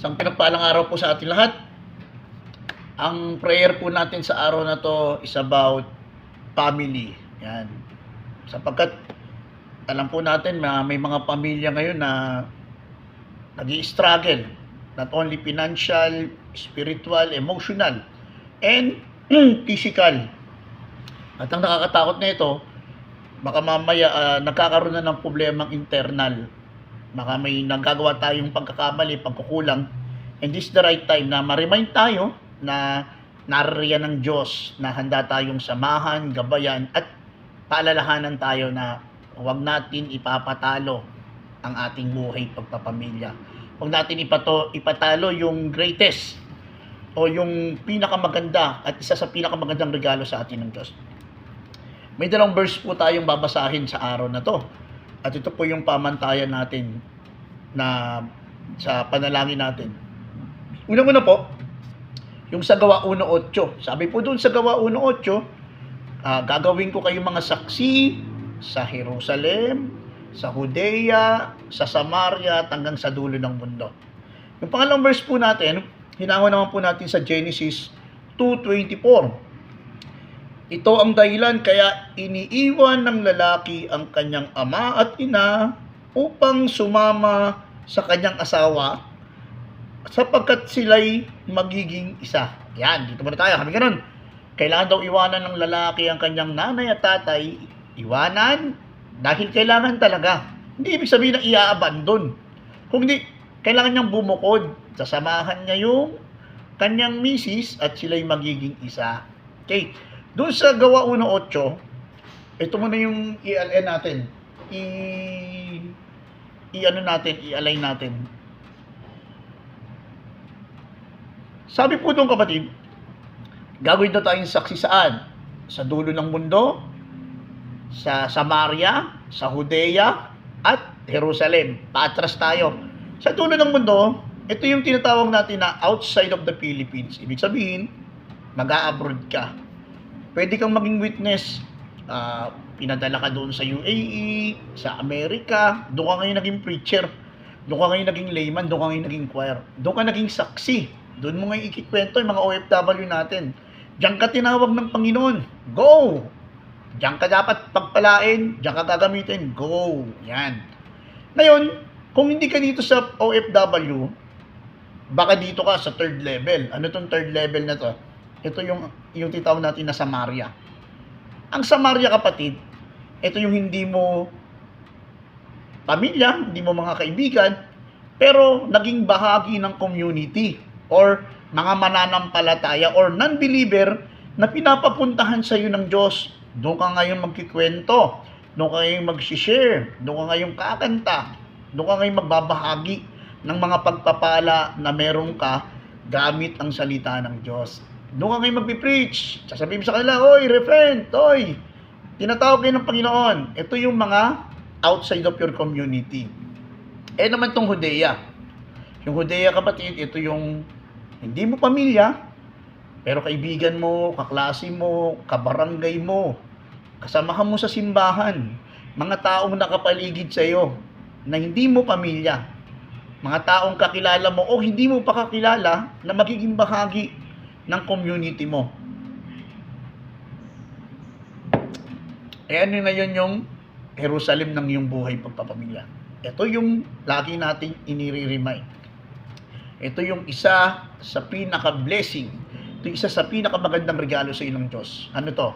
Isang pinagpalang araw po sa ating lahat. Ang prayer po natin sa araw na to is about family. Yan. Sapagkat alam po natin na may mga pamilya ngayon na nag-i-struggle. Not only financial, spiritual, emotional, and physical. At ang nakakatakot na ito, baka mamaya nagkakaroon na ng problemang internal. Baka may nagagawa tayong pagkakamali, pagkukulang. And this is the right time na ma-remind tayo na naririyan ng Diyos, na handa tayong samahan, gabayan, at paalalahanan tayo na huwag natin ipapatalo ang ating buhay pagpapamilya. Huwag natin ipatalo yung greatest o yung pinakamaganda at isa sa pinakamagandang regalo sa atin ng Diyos. May dalawang verse po tayong babasahin sa araw na to. At ito po yung pamantayan natin na sa panalangin natin. Unang-una po, yung sa Gawa 1:8. Sabi po doon sa Gawa 1:8, gagawin ko kayong mga saksi sa Jerusalem, sa Judea, sa Samaria, at hanggang sa dulo ng mundo. Yung pangalawang verse po natin, hinango naman po natin sa Genesis 2:24. Ito ang dahilan kaya iniiwan ng lalaki ang kanyang ama at ina upang sumama sa kanyang asawa sapagkat sila'y magiging isa. Yan, dito muna tayo. Kami ganun. Kailangan daw iwanan ng lalaki ang kanyang nanay at tatay. Iwanan dahil kailangan talaga. Hindi ibig sabihin na i-abandon. Kung hindi, kailangan niyang bumukod. Sasamahan niya yung kanyang misis at sila'y magiging isa. Okay. Doon sa Gawa 1:8, ito muna yung i-align natin. I-align natin. Sabi po doon kapatid, gagawin na tayong saksi saan? Sa dulo ng mundo, sa Samaria, sa Judea, at Jerusalem. Paatras tayo. Sa dulo ng mundo, ito yung tinatawag natin na outside of the Philippines. Ibig sabihin, mag-a-abroad ka. Pwede kang maging witness. Pinadala ka doon sa UAE, sa Amerika. Doon ka ngayon naging preacher. Doon ka ngayon naging layman. Doon ka ngayon naging choir. Doon ka naging saksi. Doon mo ngayon ikikwento yung mga OFW natin. Diyan ka tinawag ng Panginoon. Go! Diyan ka dapat pagpalain. Diyan ka gagamitin. Go! Yan. Ngayon, kung hindi ka dito sa OFW, baka dito ka sa third level. Ano tong third level na to? Ito yung titawag natin na Samaria. Ang Samaria kapatid, ito yung hindi mo pamilya, hindi mo mga kaibigan, pero naging bahagi ng community or mga mananampalataya or non-believer na pinapapuntahan sa iyo ng Diyos. Doon ka ngayon magkikwento, doon ka ngayon mag-share, doon ka ngayon kakanta, doon ka ngayon magbabahagi ng mga pagpapala na meron ka gamit ang salita ng Diyos. Doon ka ngayon magpipreach. Sasabihin mo sa kanila, oy, repent, oy. Tinatawag kayo ng Panginoon. Ito yung mga outside of your community. Naman tong Judea. Yung Judea kapatid, ito yung hindi mo pamilya, pero kaibigan mo, kaklase mo, kabarangay mo, kasamahan mo sa simbahan, mga taong nakapaligid sa iyo na hindi mo pamilya, mga taong kakilala mo o hindi mo pa kakilala na magiging bahagi ng community mo. Ano ngayon yung Jerusalem ng iyong buhay pagpapamilya? Ito yung lagi nating inire-remind. Ito yung isa sa pinaka-blessing. Ito yung isa sa pinaka-magandang regalo sa inong Diyos. Ano to?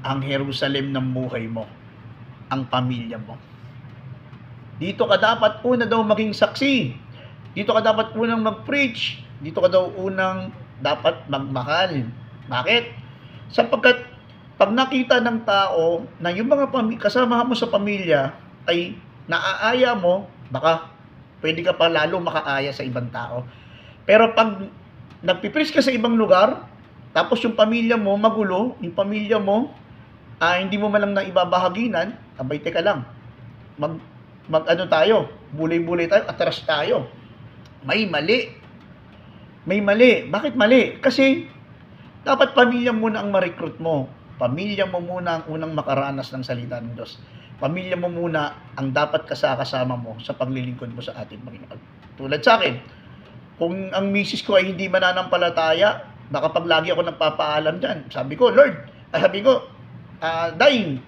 Ang Jerusalem ng buhay mo. Ang pamilya mo. Dito ka dapat una daw maging saksi. Dito ka dapat unang mag-preach. Dito ka daw unang dapat magmahal. Bakit? Sapagkat pag nakita ng tao na yung mga kasama mo sa pamilya ay naaaya mo, baka pwede ka pa lalo makaaya sa ibang tao. Pero pag nagpipreach ka sa ibang lugar, tapos yung pamilya mo magulo, yung pamilya mo hindi mo man lang naibabahaginan, abay teka lang. Ano tayo? Bulay-bulay tayo, atras tayo. May mali. May mali. Bakit mali? Kasi dapat pamilya muna ang ma-recruit mo. Pamilya mo muna ang unang makaranas ng salita ng Diyos. Pamilya mo muna ang dapat kasama mo sa paglilingkod mo sa ating Panginoon. Tulad sa akin, Kung ang misis ko ay hindi mananampalataya, baka pag lagi ako nagpapaalam dyan, sabi ko, Day,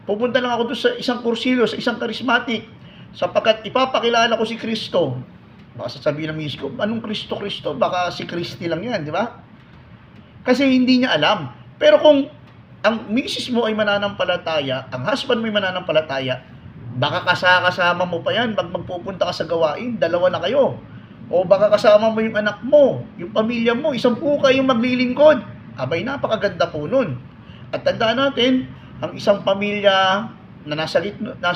pupunta lang ako doon sa isang kursilyo, sa isang charismatic, sapagkat ipapakilala ko si Kristo. Baka sasabihin ng misis ko, anong Kristo? Baka si Kristi lang yan, di ba? Kasi hindi niya alam. Pero kung ang misis mo ay mananampalataya, ang husband mo ay mananampalataya, baka kasama mo pa yan, magpupunta ka sa gawain, dalawa na kayo. O baka kasama mo yung anak mo, yung pamilya mo, isang po kayong maglilingkod. Abay, napakaganda po nun. At tandaan natin, ang isang pamilya na nasa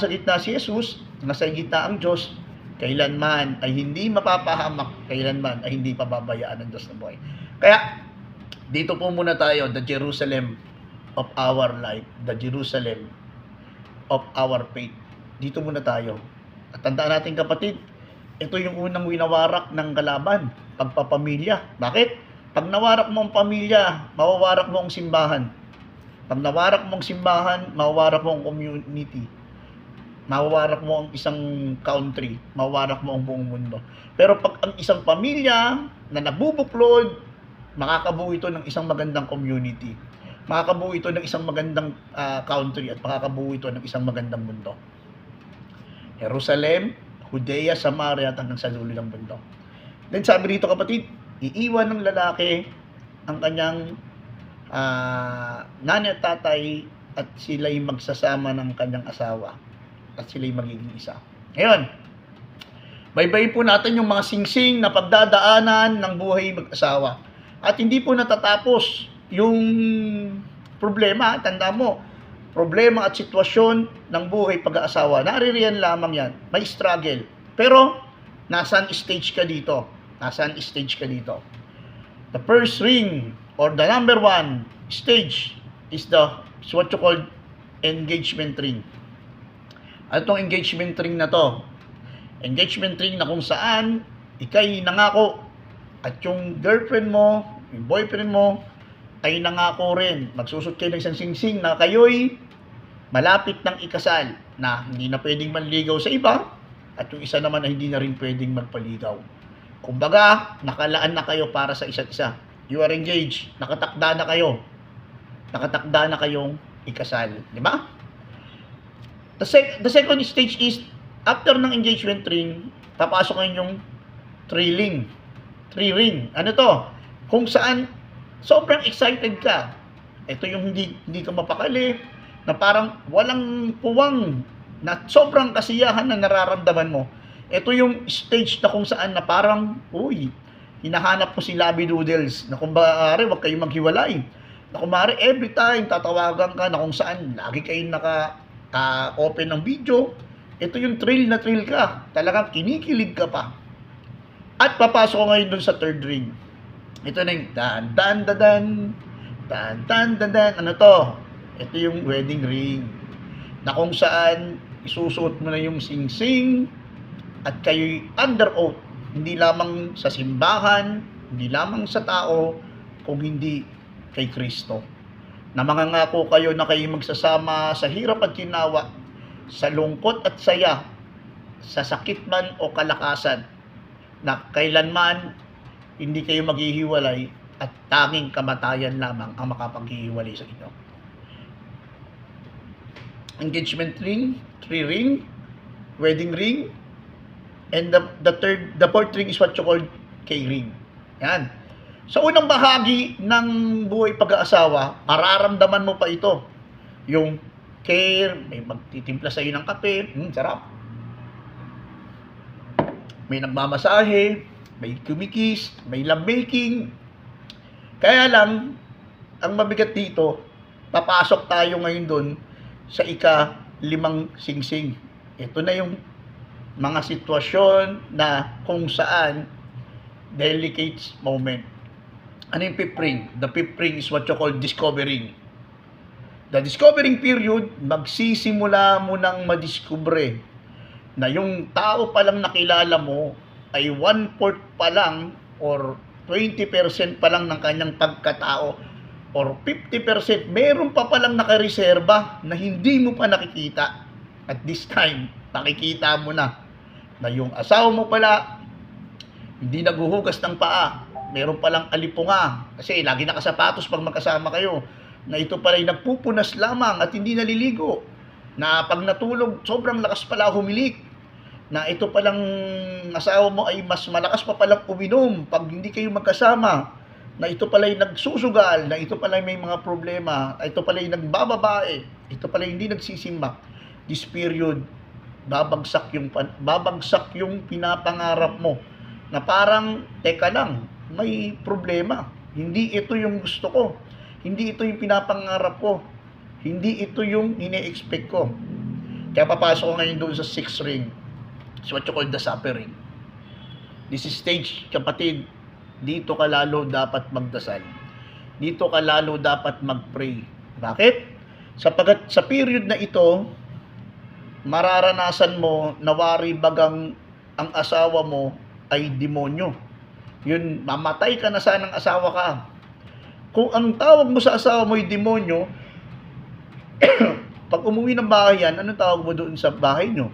gitna si Jesus, nasa gitna ang Diyos, kailanman ay hindi mapapahamak, kailanman ay hindi pababayaan ng Diyos na buhay. Kaya, dito po muna tayo, the Jerusalem of our life, the Jerusalem of our faith. Dito muna tayo. At tandaan natin kapatid, ito yung unang winawarak ng kalaban, pagpapamilya. Bakit? Pag nawarak mo ang pamilya, mawawarak mo ang simbahan. Pag nawarak mo ang simbahan, mawawarak mo ang community. Mawawarak mo ang isang country, mawawarak mo ang buong mundo. Pero pag ang isang pamilya na nabubuklod, makakabuo ito ng isang magandang community. Makakabuo ito ng isang magandang country at makakabuo ito ng isang magandang mundo. Jerusalem, Judea, Samaria at hanggang sa dulo ng mundo. Then sabi dito kapatid, iiwan ng lalaki ang kanyang nanay at tatay at sila'y magsasama ng kanyang asawa at sila'y magiging isa. Ngayon, baybayin po natin yung mga singsing na pagdadaanan ng buhay mag-asawa. At hindi po natatapos yung problema, tanda mo, problema at sitwasyon ng buhay pag-aasawa. Naririyan lamang yan. May struggle. Pero, nasaan stage ka dito? Nasaan stage ka dito? The first ring, or the number one stage, is what you call engagement ring. Ano itong engagement ring na to? Engagement ring na kung saan ikay nangako at yung girlfriend mo, yung boyfriend mo, ay nangako rin. Magsusot kayo ng isang singsing na kayo'y malapit ng ikasal na hindi na pwedeng manligaw sa iba at yung isa naman na hindi na rin pwedeng magpaligaw. Kumbaga, nakalaan na kayo para sa isa't isa. You are engaged. Nakatakda na kayo. Nakatakda na kayong ikasal. Di ba? The second stage is, after ng engagement ring, papasok ngayon yung thrilling. Three-ring. Ano to? Kung saan sobrang excited ka. Ito yung hindi ka mapakali, na parang walang puwang, na sobrang kasiyahan na nararamdaman mo. Ito yung stage na kung saan na parang, hinahanap mo si Labi Doodles, na kung maaari, wag kayong maghiwalay. Na kung maaari, every time, tatawagan ka, na kung saan, lagi kayong naka-open ng video. Ito yung thrill na thrill ka. Talagang kinikilig ka pa. At papasok ko ngayon dun sa third ring. Ito na yung dan. Ano to? Ito yung wedding ring. Na kung saan isusuot mo na yung singsing at kayo'y under oath. Hindi lamang sa simbahan, hindi lamang sa tao, kung hindi kay Kristo. Na mangangako kayo na kayo magsasama sa hirap at ginawa, sa lungkot at saya, sa sakit man o kalakasan, na kailanman hindi kayo maghihiwalay at tanging kamatayan lamang ang makapaghihiwalay sa inyo. Engagement ring, three ring, wedding ring, and the fourth ring is what you call K-ring. Yan. Sa unang bahagi ng buhay pag-aasawa, mararamdaman mo pa ito. Yung care, may magtitimpla sa iyo ng kape, sarap. May nagmamasahe, may kumikis, may love making. Kaya lang, ang mabigat dito, papasok tayo ngayon doon sa ika-5 singsing. Ito na yung mga sitwasyon na kung saan delicate moment. Ano yung fifth ring? The fifth ring is what you call discovering. The discovering period, magsisimula mo nang madiskubre na yung tao palang nakilala mo ay 1/4 pa lang or 20% pa lang ng kanyang pagkatao or 50%, meron pa palang nakareserba na hindi mo pa nakikita. At this time, nakikita mo na yung asawa mo pala hindi naghuhugas ng paa, meron palang alipunga, kasi lagi nakasapatos pag magkasama kayo, na ito pala ay nagpupunas lamang at hindi naliligo, na pag natulog, sobrang lakas pala humilik, na ito palang asawa mo ay mas malakas pa palang uminom pag hindi kayo magkasama, na ito pala ay nagsusugal, na ito pala ay may mga problema, ito pala ay nagbababae, ito pala ay hindi nagsisimbak. This period, babagsak yung pinapangarap mo, na parang, teka lang, may problema. Hindi ito yung gusto ko. Hindi ito yung pinapangarap ko. Hindi ito yung ine-expect ko. Kaya papasok ko ngayon doon sa 6th ring. It's what you call the suffering. This is stage, kapatid. Dito ka lalo dapat magdasal. Dito ka lalo dapat mag-pray. Bakit? Sapagat sa period na ito, mararanasan mo na wari bagang ang asawa mo ay demonyo. Yun, mamatay ka na sanang asawa ka. Kung ang tawag mo sa asawa mo ay demonyo, pag umuwi ng bahay yan, anong tawag mo doon sa bahay nyo?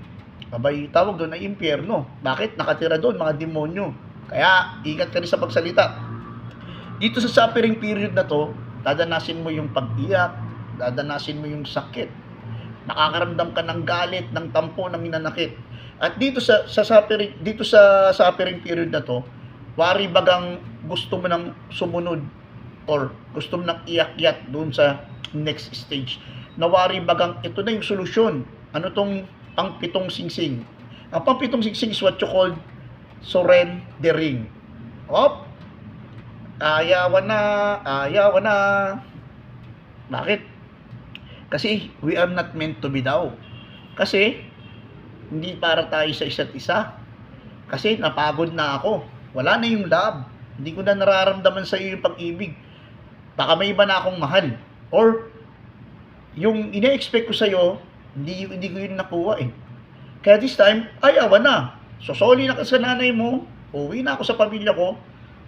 Abay, tawag doon ay impyerno. Bakit? Nakatira doon mga demonyo. Kaya, ingat ka rin sa pagsalita. Dito sa suffering period na to, dadanasin mo yung pag-iyak, dadanasin mo yung sakit. Nakakaramdam ka ng galit, ng tampo, ng hinanakit. At dito sa suffering period na to, wari bagang gusto mo nang sumunod or gusto mo nang iyakyat doon sa next stage. Nawari bagang ito na yung solusyon. Ano tong pang-pitong singsing? Ang pang-pitong singsing is what you call surrendering. Op! Ayawan na. Bakit? Kasi we are not meant to be daw. Kasi hindi para tayo sa isa't isa. Kasi napagod na ako. Wala na yung love. Hindi ko na nararamdaman sa iyo yung pag-ibig. Baka may iba na akong mahal. Or yung ine-expect ko sa iyo, hindi ko yun nakuha eh. Kaya this time, ayawan na. Sosoli na ka sa nanay mo, uwi na ako sa pamilya ko,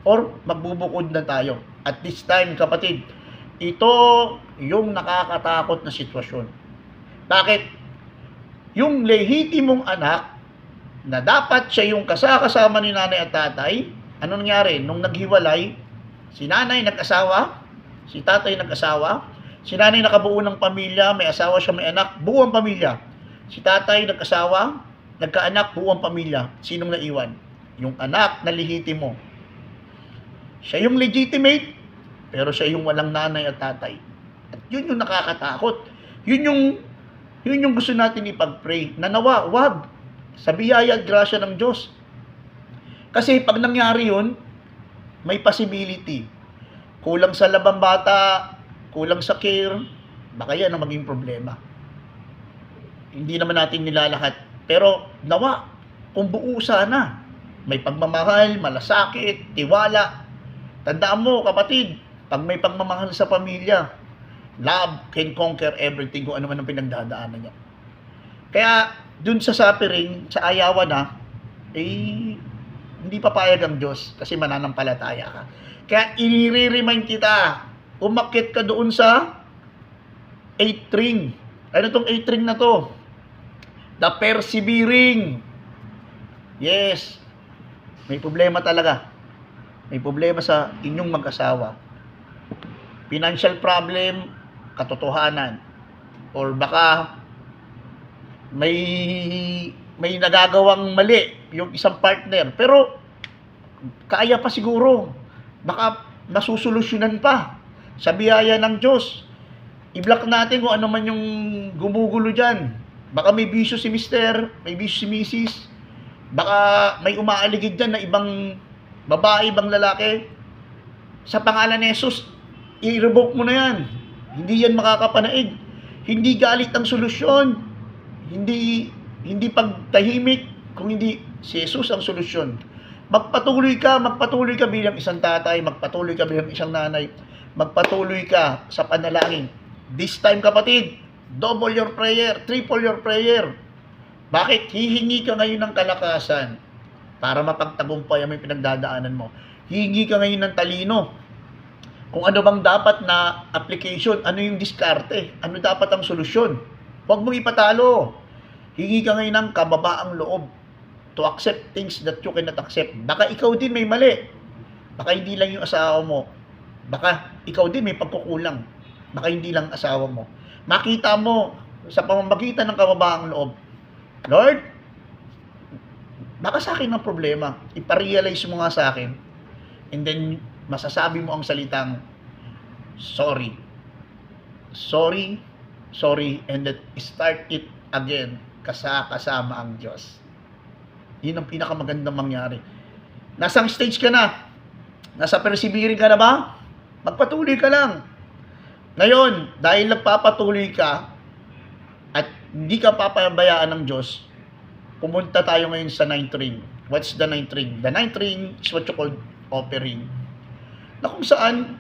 or magbubukod na tayo. At this time, kapatid, ito yung nakakatakot na sitwasyon. Bakit? Yung lehitimong anak, na dapat siya yung kasama ni nanay at tatay, ano nangyari? Nung naghiwalay, si nanay nag-asawa, si tatay nag-asawa, si nanay nakabuo ng pamilya, may asawa siya, may anak, buo ang pamilya. Si tatay nag-asawa, nagkaanak, buo ang pamilya. Sinong naiwan? Yung anak na lehitimo. Siya yung legitimate, pero siya yung walang nanay at tatay. At yun yung nakakatakot. Yun yung gusto natin ipag-pray. Nanawa, wag. Sa biyaya at grasya ng Diyos. Kasi pag nangyari yun, may possibility. Kulang sa labang bata, kulang sa care, baka yan ang maging problema. Hindi naman natin nilalahat. Pero nawa, kung buo sana, may pagmamahal, malasakit, tiwala. Tandaan mo, kapatid, pag may pagmamahal sa pamilya, love can conquer everything kung ano man ang pinagdadaanan niya. Kaya, dun sa suffering, sa ayawan na, hindi papayag ang Diyos kasi mananampalataya ka. Kaya, i-remind kita, umakyat ka doon sa 8th ring. Ano tong 8th ring na to? The persevering. Yes. May problema talaga. May problema sa inyong mag-asawa. Financial problem, katotohanan. Or baka may nagagawang mali yung isang partner. Pero kaya pa siguro. Baka masusolusyonan pa sa biyaya ng Diyos. I-block natin kung ano man yung gumugulo dyan. Baka may bisyo si Mister, may bisyo si Mrs. Baka may umaaligid dyan na ibang babae, ibang lalaki. Sa pangalan ni Jesus, i-revoke mo na yan. Hindi yan makakapanaig. Hindi galit ang solusyon. Hindi pagtahimik, kung hindi si Jesus ang solusyon. Magpatuloy ka bilang isang tatay, magpatuloy ka bilang isang nanay, magpatuloy ka sa panalangin. This time, kapatid, double your prayer, triple your prayer. Bakit? Hihingi ka ngayon ng kalakasan para mapagtagumpay ang may pinagdadaanan mo. Hihingi ka ngayon ng talino. Kung ano bang dapat na application, ano yung diskarte, ano dapat ang solusyon. Huwag mong ipatalo. Hingi ka ngayon ng kababaang loob. to accept things that you cannot accept. Baka ikaw din may mali. Baka hindi lang yung asawa mo. Baka ikaw din may pagkukulang. Baka hindi lang asawa mo. Makita mo sa pamamagitan ng kababaang loob, Lord, baka sa akin ang problema. Iparealize mo nga sa akin. And then, masasabi mo ang salitang, sorry. Sorry, sorry, and then start it again kasama ang Diyos. Yun ang pinakamagandang mangyari. Nasang stage ka na? Nasa persevering ka na ba? Magpatuloy ka lang. Ngayon, dahil nagpapatuloy ka at hindi ka papabayaan ng Diyos, pumunta tayo ngayon sa ninth ring. What's the ninth ring? The ninth ring is what you call offering. Na kung saan,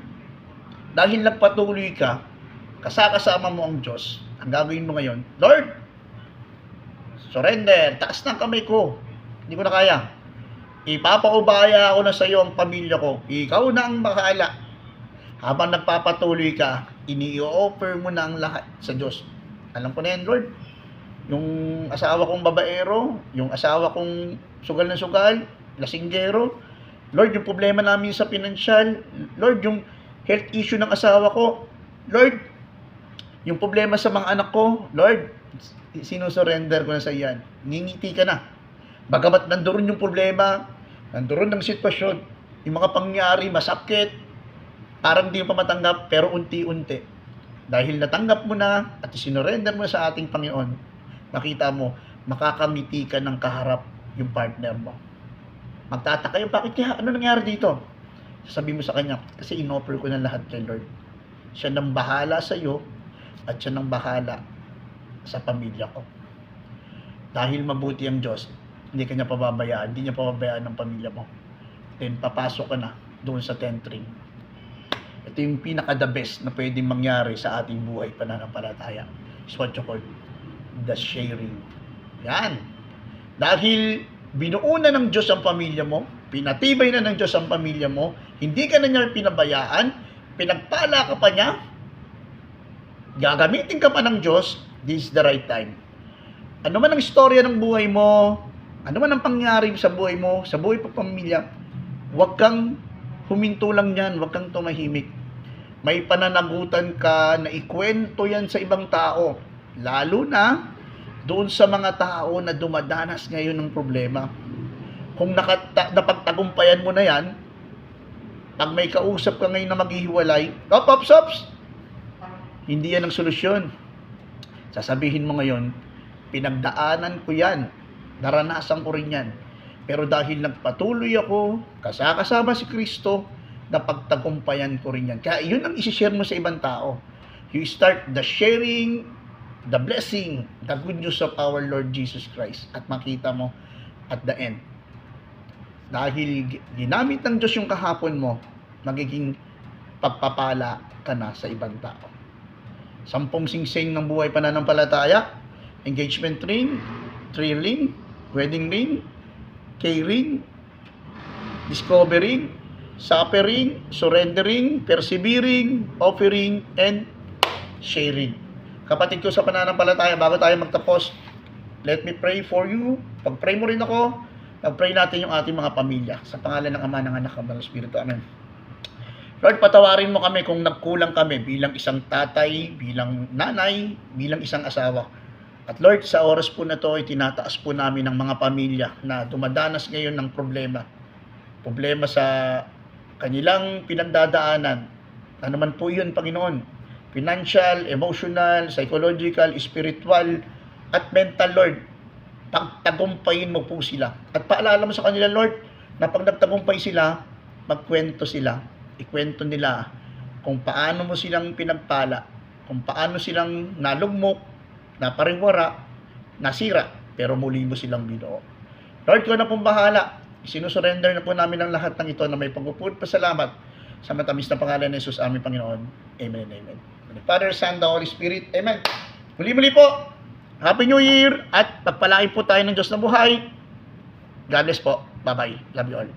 dahil nagpatuloy ka, kasama mo ang Diyos, ang gagawin mo ngayon, Lord, surrender, taas ng kamay ko, hindi ko na kaya. Ipapaubaya ako na sa iyo ang pamilya ko. Ikaw na ang bahala. Habang nagpapatuloy ka, ini-offer mo na ang lahat sa Diyos. Alam ko na yan, Lord. Yung asawa kong babaero, yung asawa kong sugal na sugal, lasinggero, Lord, yung problema namin sa pinansyal, Lord, yung health issue ng asawa ko, Lord, yung problema sa mga anak ko, Lord, sinusurrender ko na sa iyan. Ngingiti ka na. Bagamat nandoon yung problema, nandoon ang sitwasyon, yung mga pangyari, masakit, parang di mo pa matanggap, pero unti-unti. Dahil natanggap mo na at sinurrender mo sa ating Panginoon, makita mo, makakamiti ka ng kaharap yung partner mo. Magtataka yung, bakit kaya? Ano nangyari dito? Sabi mo sa kanya, kasi inoffer ko na lahat kay Lord. Siya nang bahala sa iyo at siya nang bahala sa pamilya ko. Dahil mabuti ang Diyos, hindi ka niya pababayaan, hindi niya pababayaan ng pamilya mo. Then, papasok ka na doon sa 10th ring. Ito yung pinaka-the best na pwedeng mangyari sa ating buhay pananampalataya. Is what you call the sharing. Yan. Dahil binuo na ng Diyos ang pamilya mo, pinatibay na ng Diyos ang pamilya mo, hindi ka na niya pinabayaan, pinagpala ka pa niya, gagamitin ka pa ng Diyos, this is the right time. Ano man ang istorya ng buhay mo, ano man ang pangyari sa buhay mo, sa buhay pa pamilya, huwag kang huminto lang yan, huwag kang tumahimik. May pananagutan ka na ikwento yan sa ibang tao, lalo na doon sa mga tao na dumadanas ngayon ng problema. Kung napagtagumpayan mo na yan, pag may kausap ka ngayon na maghihiwalay, ops, hindi yan ang solusyon. Sasabihin mo ngayon, pinagdaanan ko yan, naranasan ko rin yan. Pero dahil nagpatuloy ako, kasama si Kristo, napagtagumpayan ko rin yan. Kaya yun ang isi-share mo sa ibang tao. You start the sharing, the blessing, the good news of our Lord Jesus Christ. At makita mo at the end. Dahil ginamit ng Diyos yung kahapon mo, magiging pagpapala ka na sa ibang tao. 10 singsing ng buhay pananampalataya, engagement ring, 3 ring, wedding ring, K-ring, discovering, suffering, surrendering, persevering, offering, and sharing. Kapatid ko sa pananampalataya, bago tayo magtapos, let me pray for you. Pag-pray mo rin ako, pag-pray natin yung ating mga pamilya. Sa pangalan ng Ama, ng Anak, ng Espiritu. Amen. Lord, patawarin mo kami kung nagkulang kami bilang isang tatay, bilang nanay, bilang isang asawa. At Lord, sa oras po na to, itinataas po namin ng mga pamilya na dumadanas ngayon ng problema. Problema sa kanilang pinagdadaanan. Ano man po yun, Panginoon. Financial, emotional, psychological, spiritual, at mental, Lord. Pagtagumpayin mo po sila. At paalala mo sa kanila, Lord, na pag nagtagumpay sila, magkwento sila. Ikwento nila kung paano mo silang pinagpala, kung paano silang nalugmok, napariwara, nasira, pero muli mo silang binuo. Lord, ko na pong bahala. Sinusurrender na po namin ang lahat ng ito na may pagpuput pasalamat sa matamis na pangalan ni Jesus, aming Panginoon. Amen and amen. Father, Son, the Holy Spirit. Amen. Muli-muli po. Happy New Year at pagpalain po tayo ng Diyos na buhay. God bless po. Bye-bye. Love you all.